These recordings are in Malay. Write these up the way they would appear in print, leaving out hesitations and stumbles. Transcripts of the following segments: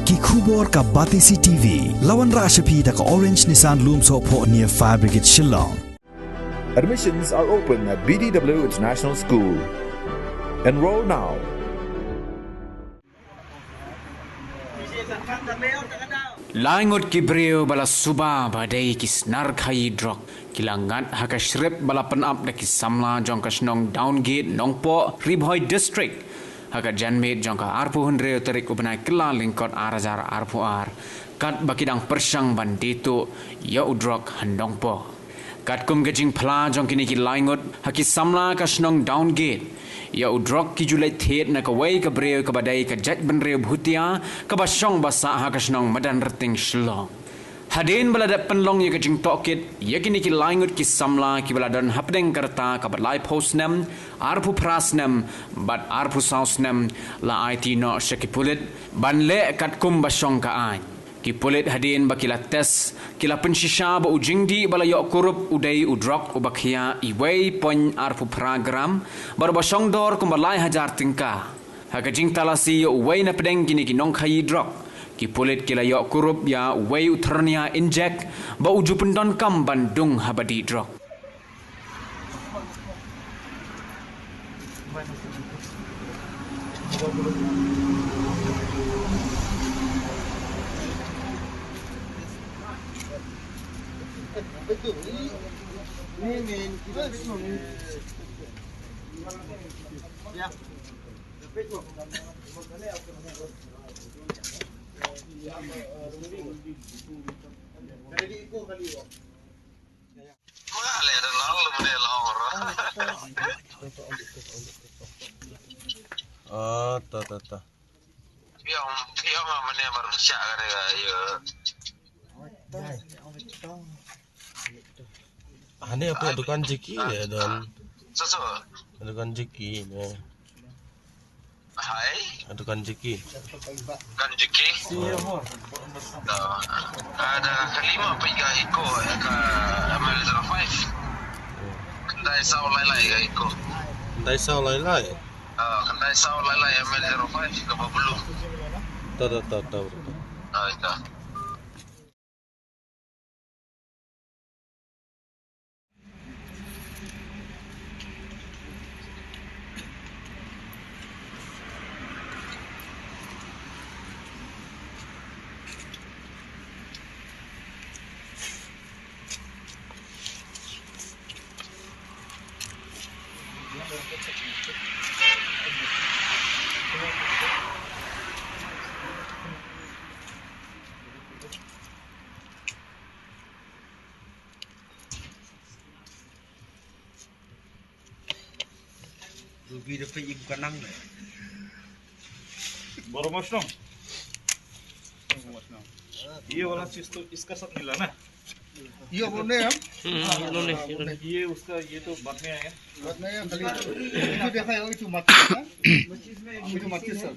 Ki khubor ka Batisi TV. Lawan Rashapi da ka Orange Nissan Lumso po near Fire Brigade Shillong. Admissions are open at BDW International School. Enroll now. Langot kibreo bala suba badai kis narkai drok kilangat haka shrip bala penap da kis samla jongka snong downgate nongpo ribhoi district haka janmet jongka arpu hundreo terik ubenai kela lingkot arazar arpu ar kat bakidang persang bandito ya udrok handongpo kat kum gajing pla jong kini ki langot haki samla ka snong downgate ya udrok ki julai thet na ka wai ka breu ka badai ka jaj benreu bhutia ka basong basa ha ka snong madan reting shlong hadin balada penlong ya ka jing tokit ya kini ki langut ki samla ki baladon hapdeng karta ka balai postnam arpu prasnam bat arpu sausnam la it no shakipulit banle kat kum basong ka ai ki pulit hadin bakila tes kila pensisha ba ujingdi bala yok kurup udai udrok ubakhia iwei pon arpu program bar basong dor kumbalai hajar tingka haka jing talasi yo uwei na pedeng kini ki nong khai drok ki pulit kila yok kurup ya uwei utrnia inject ba uju pendon kam bandung habadi drok Betul. Ini men kita betul. Ya. Betul. Jadi ikut kali ya. Mana ada lalu boleh lawar. Oh, ta. Yang mana baru syak kan ya. Ini apa dukan jeki ya dan Susu. dukan jeki ya. Hai. Dukan jeki. Kan jeki. Ada kelima pergi iko ke ML05. Kendai saw lai ke iko. Dai sao lai. Kendai saw lai ML05 ke Babulu. Ta. Itu. Rugi dapat ibu kanang dah. बरो मशरूम ये वाला चीज तो इसका साथ मिला ना Iya boleh ya. ये उसका ये तो बाद में आएगा Buat saya kali itu dia kayak itu mati kan? Itu mati sir.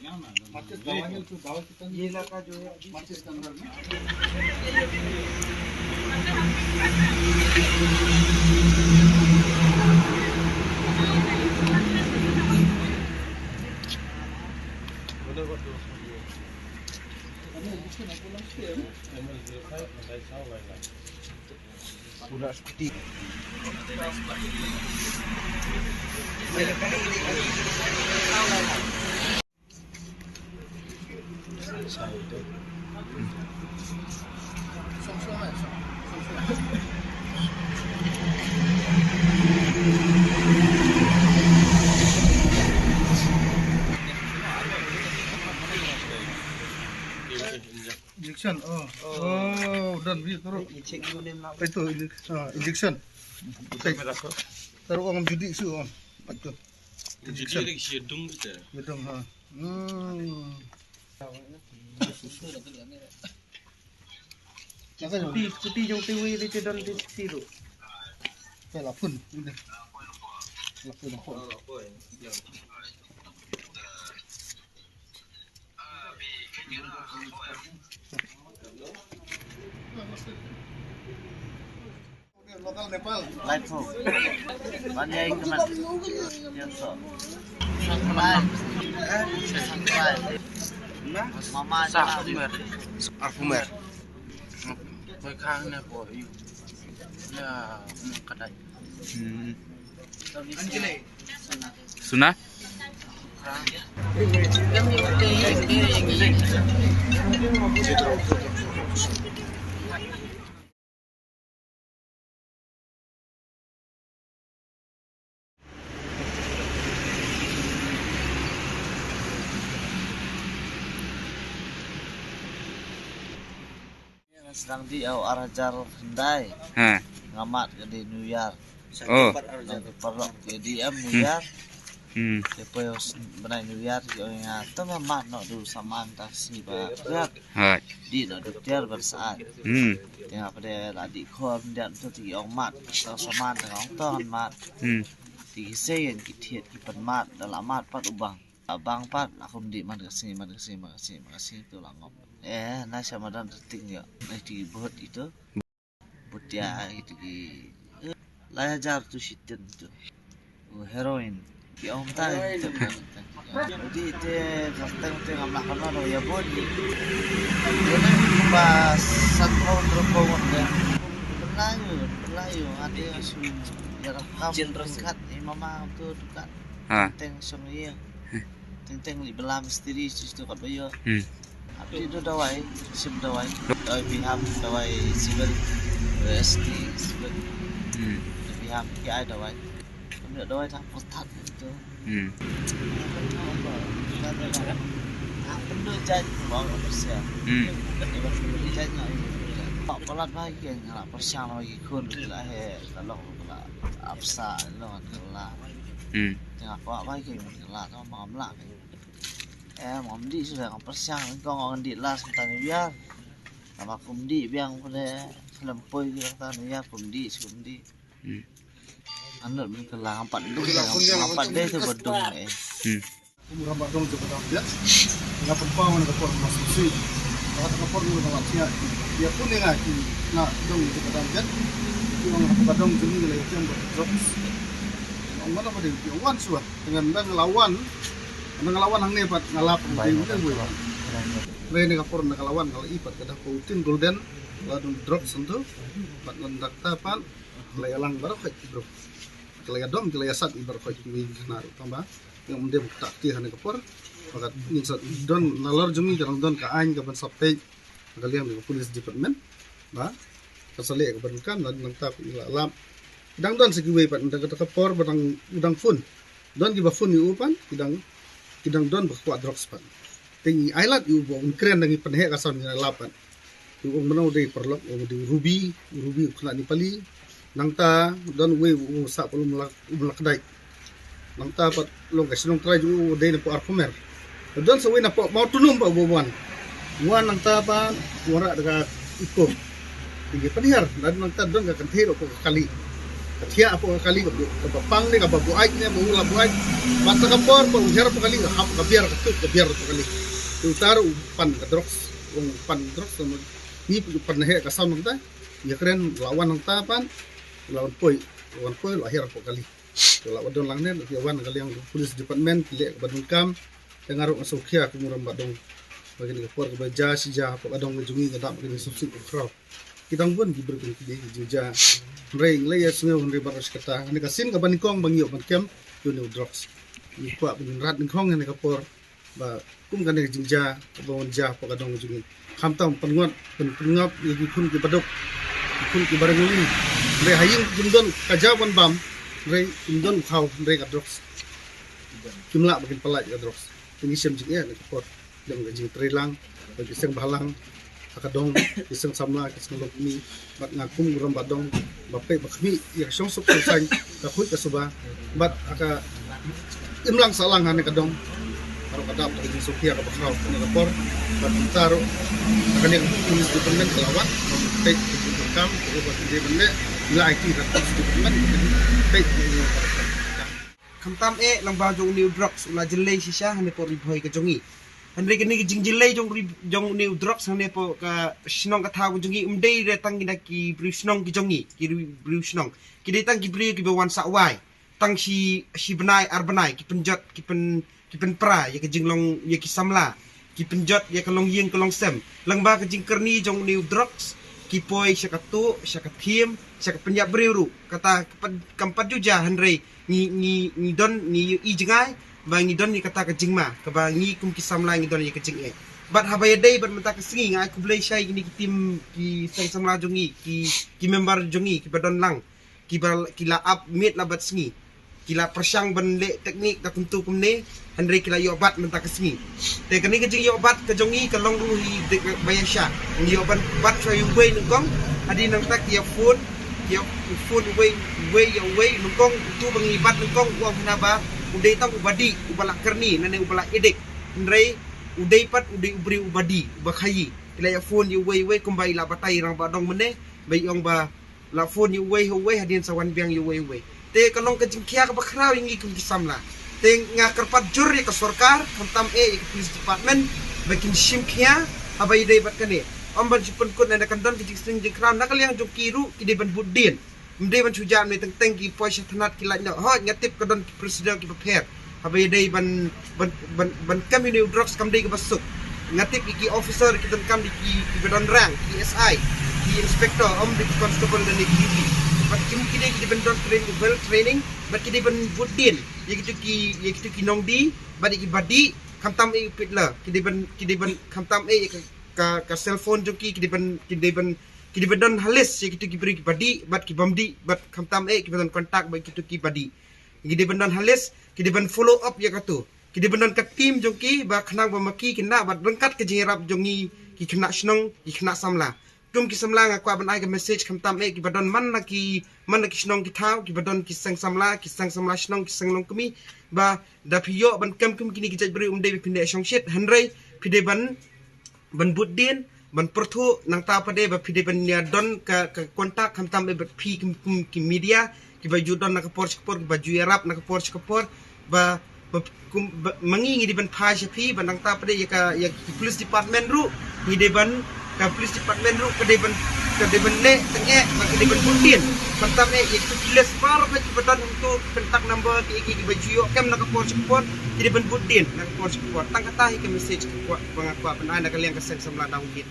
Mati bawahnya itu bawah kita. Ini laka jo mati standar में. Sudah seperti injection. Dan dia taruh. Itu injection. Taruh orang judi su on. Betul. Injection. Jedung kita. Gedung ha. Putih yang tiwi itu dan di situ. Lapun. Lapun apa? Lokal Nepal. Light ho. Banyak kemat. Yang so. Sampai. Mama sa Arfumer. Koi khang na po yu. Ya kadai. Suna? Sedang di arajar hendai Ha. ngamat ke di New Year. Oh. Perlu jadi New Year. Depois benai New Year yo nga tama mat no du saman ta si ba rat Hai. di no du tiar bersaat. Tengah pada ladi khom dan tu ti ong mat ta saman ta ong ton mat. Ti sen ki thiet ki pen mat dalam mat pat ubang. Abang pat akum di man kasih tu lah ngop. Nah sama dan terting ya. Nah di buat itu. Butia itu di lajar tu sitin tu. Heroin. Di om tay. Jadi itu terting ngamak kana ya body. Dia pas satu terpon dan Melayu ada asu ya rekam dekat mama tu dekat. Teng semua teng li belam sendiri situ kat bayo. Abdi itu dawai, sim dawai, dawai biham, dawai civil, ST civil, biham, KI dawai, kami dawai tak potat itu. Benda jadi bawa persiap. Benda jadi nak pelat bagi nak persiap lagi kun lah kalau absa lah kalau. Jangan bawa bagi lah kalau mamla. Mamdi sudah persiang kau ngan di las tanya biar nama kumdi biang pada lempoi kita tanya kumdi anda berkelang empat deh tu berdung Umur badong tu badong dia. Ngapa pawang nak kor masuk sui. Kata kor ni nak sia. Dia pun ni nak dong tu badong dia. Yang badong tu ni lagi yang berdrop. Orang mana pada wan suah dengan ngelawan hang ni pat ngalap ni boleh. Mereka kapor nak lawan kalau ipat kada putin golden lalu drop sentuh pat ndak tapan layalang baru kat bro. Kelaya dom kelaya sat ibar kat wing naru tambah yang mendem tak tihan kapor maka insat don nalor jumi jarang don ka ain ka ban sapej kalian dengan police department ba kasale ka ban lalu nang tap alam dang don segiwe pat ndak kapor badang udang fun don giba fun ni upan kidang don bakwa drugs pan tingi ailat yu bo kren nang ipan he kasan ni lapan yu menau dei perlok di ruby kena ni pali nang ta don we sa pulu mulak dai nang ta pat long kasinong try ju dei na po arfumer don sa we na po mau tunum pa bobuan wan nang ta pa wara daga iko tinggi panihar dan nang ta don ga kan thero ko kali Kaya apa kali ke pang ni ke buai ni mula buai mata kapor pa ujar pa kali hap biar pa kali utaru pan ka drugs pan drugs ni pan he ka sam ta ya keren lawan nang tapan lawan poi lahir pa kali lawan don lang nen lawan kali yang police department le badung kam dengar masukya kumuram badung bagi kapor ke baja sija pa badung jungi ngadap ni subsidi crowd kitang pun diberikan di juja ring layar semua dari baras kata ni kasin ka banikong bangyo bankem yun drugs ni kwa binrat nikong ni kapor ba kum kan ni juja bawon ja pa kadong jungin khamtam pengot pengap lagi kun ki badok kun ki baranguli re haying jundon kajawan bam re jundon khaw re ka drugs jumlah bakin pelaj ka drugs ini sem jingya ni kapor dang jing trilang bagi seng balang kadong iseng samla kisang lokmi bat ngakum guram badong bapai bakmi yang song sok sang kakut kasuba bat aka imlang salang hane kadong karo kadap dari sofia ka bakraw ni rapor bat taro akan yang tulis di permen kelawat take kam ko bat di bende la IT ka di permen take kamtam lang ba jong new drugs ula jelay siya hane po riboy ka jongi Andre kini jingjilai jong new drugs hane po ka sinong kathaw jongi umdei retang ki brusnong ki jongi ki brusnong ki detang ki bri ki bawan sawai tang si benai arbenai ki penjat ki pen pra ya ki jinglong ya ki samla ki penjot ya kalong yeng kalong sem lang ba ka jingkerni jong new drugs ki poi syakatu syakathim syak penyap breru kata kampat juja hanrei ni don ni i jengai ba ni don ni kata ka jingma ka ba ngi kum ki samla ngi don ni ka jing e bat habaya dei bat menta ka singi ngai ku blai shai ni ki tim ki sang samla jongi ki member jongi ki badon lang ki la up mit la bat singi kila persyang ban le teknik ka kuntu kumne hanrei kila yo bat menta ka singi te kani ka jing yo bat ka jongi ka long ru hi bayasha ni yo bat choi wei ngong adi nang tak ya phone wei nungkong tu bangi bat nungkong uang hinaba udai tam ubadi ubala kerni nane ubala edek hanrei udai pat udai ubri ubadi ubakhayi kila ya phone yu wei kumbai la batai rang badong mene bai ong ba la phone yu wei hadin sawan biang yu wei te kalong ka jingkia ka bakraw ingi kum kisamla te nga kerpat jur ya ka sarkar kantam e ka police department bakin shimkia abai dei bat kane amban jipun kun na kandon ki jing jingkram nakal yang jokiru ki de ban budin mde ban sujan me teng ki poisha thanat ki la ho ngatip kadon ki presiden ki prepare abai dei ban community drugs kam dei ka basuk ngatip ki officer ki kam di ki badon rang ki SI ki inspector di constable dan ki bat kim kini ki ben don training bat ki ben budin ye gitu ki nongdi bat ki badi kamtam e pitla ki ben kamtam e ka cellphone joki ki ben don halis ye gitu ki beri ki badi bat ki bamdi bat kamtam e ki ben kontak bat gitu ki badi ki ben don halis ki ben follow up ye katu ki ben don ka team joki ba khnang ba maki kena bat rengkat ke jerap jongi ki kena snong ki kena samla kum ki samla nga kwa ban ai ka message kamtam e ki badon man na ki snong ki thau ki badon ki sang samla snong ki sang long kumi ba da phiyo ban kum kini ki jaj beri umdei pinde shong shit hanrei pide ban budin ban perthu nang ta pade ba pide ban nia don ka kontak kamtam e bat phi ki media ki baju don na ka por ki baju arab na ka por ba mangi ngi di ban pha shapi ban nang ta pade ya police department ru ngi de ban ka police department ru kede ban le tenge kede ban budin pantam e itu kilas par ba ki badan untuk kontak number ki baju yo kem nak por kede ban budin nak por tang kata hi ke message ko pangakwa ban ana kalian ka sen samla daw git